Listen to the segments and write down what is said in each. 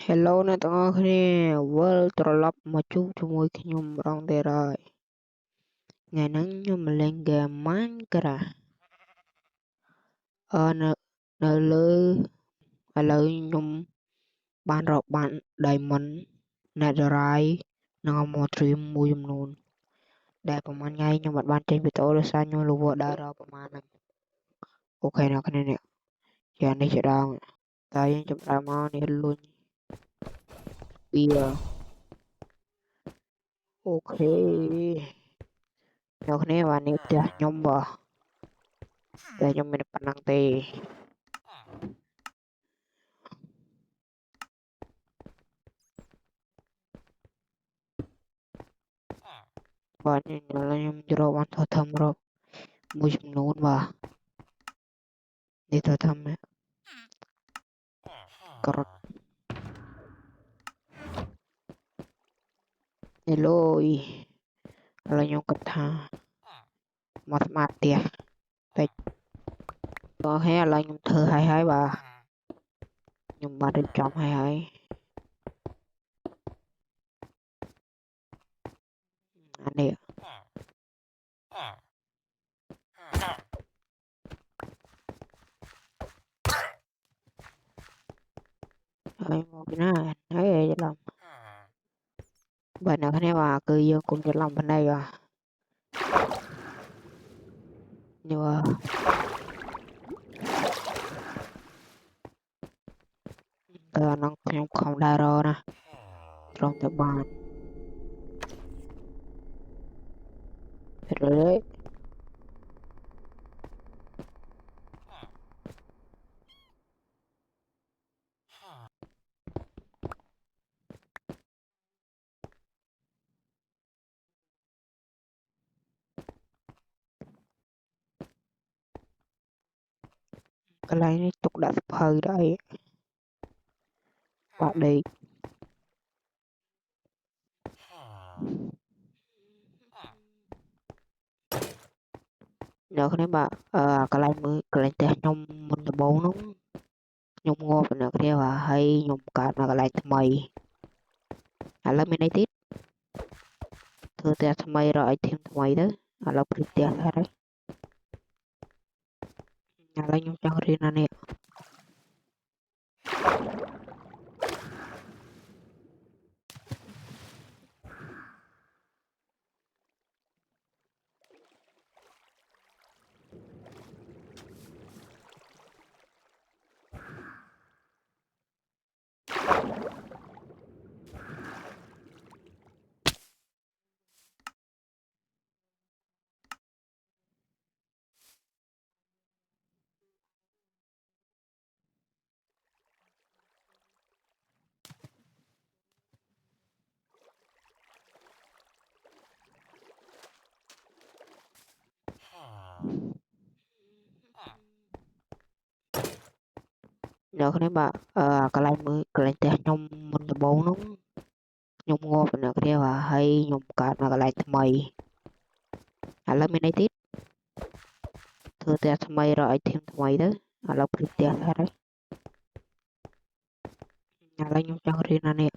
Hello អ្នកទាំងអស់គ្នាវិលត្រឡប់មកជួបជាមួយខ្ញុំម្ដងទៀតហើយថ្ងៃហ្នឹងខ្ញុំមកលេងហ្គេម Minecraft នៅលើឥឡូវខ្ញុំបានរកបាន Diamond Netherite និង Ammonium មួយចំនួនដែលប្រហែលថ្ងៃខ្ញុំអត់បានចេញវីដេអូដោយសារខ្ញុំលវដើររកប្រហែលហ្នឹងអូខេអ្នកគ្នានេះយ៉ាងនេះជាដើមតែយើងចាប់ដើមមកនេះលុញពីអូខេអ្នកគ្នាបាននេះផ្ទះខ្ញុំបាទតែខ្ញុំមានប៉ុណ្ណឹងទេបាទខ្ញុំរកបានថតធំរកមួយចំនួនបាទនេះថតធំក្រត់នេះលុយឥឡូវខ្ញុំគិតថាមកស្មាតផ្ទះតិចដល់ហើយឥឡូវខ្ញុំធ្វើហើយបាទខ្ញុំបានរៀបចំហើយអានេះហើយមកពីណាហើយច្រឡំបាទអ្នកគ្នាបាទគឺយើងគុំច្រឡំផ្នែកបាទនេះបាទអានោះខ្ញុំខំដែររណាត្រង់ទៅបានរឿយកន្លែងនេះទុកដាក់សភៅដែរបាទដេកអ្នកគ្នាបាទកន្លែងមើលកន្លែងផ្ទះខ្ញុំមុនដំបូងនោះខ្ញុំងាប់អ្នកគ្នាបាទហើយខ្ញុំកើតមកកន្លែងថ្មីឥឡូវមានអីទៀតធ្វើផ្ទះថ្មីរកអីធីមថ្មីទៅឥឡូវព្រឹកផ្ទះហើយឥឡូវខ្ញុំចង់រៀនអានេះអ្នកគ្នាបាទកន្លែងមើលកន្លែងផ្ទះខ្ញុំមុនដំបូងនោះខ្ញុំងាប់អ្នកគ្នាបាទហើយខ្ញុំកើតមកកន្លែងថ្មីឥឡូវមានអីទៀតធ្វើផ្ទះថ្មីរកអីធីមថ្មីទៅឥឡូវព្រឹកផ្ទះហើយឥឡូវខ្ញុំចង់រៀនអានេះ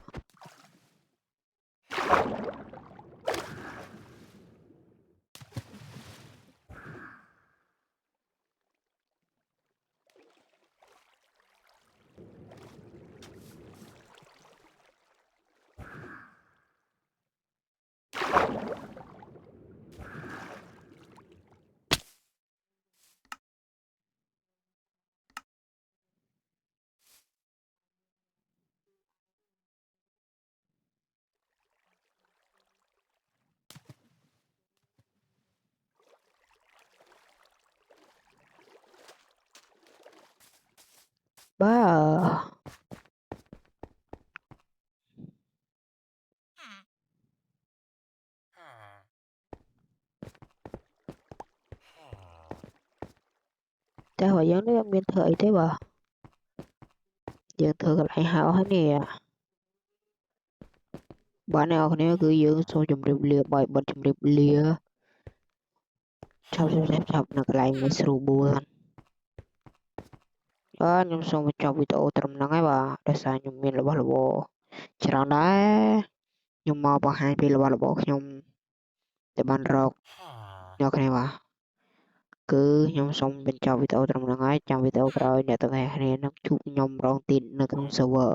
បាទតែរបស់យើងនេះមានធ្វើអីទេបាទយើងធ្វើកន្លែងហៅហើយនេះបាទអ្នកនរគ្នាគឺយើងសូមជម្រាបលាបាយបិទជម្រាបលាឆាប់នៅកន្លែងមួយស្រួលបួល ខ្ញុំសូមបញ្ចប់វីដេអូត្រឹមហ្នឹងហើយបាទដោយសារខ្ញុំមានរបស់របរច្រើនដែរខ្ញុំមកបង្ហាញពីរបស់របរខ្ញុំដែលបានរកអ្នកគ្នាបាទគឺខ្ញុំសូមបញ្ចប់វីដេអូត្រឹមហ្នឹងហើយចាំវីដេអូក្រោយអ្នកទាំងអស់គ្នានឹងជួបខ្ញុំម្ដងទៀតនៅក្នុង server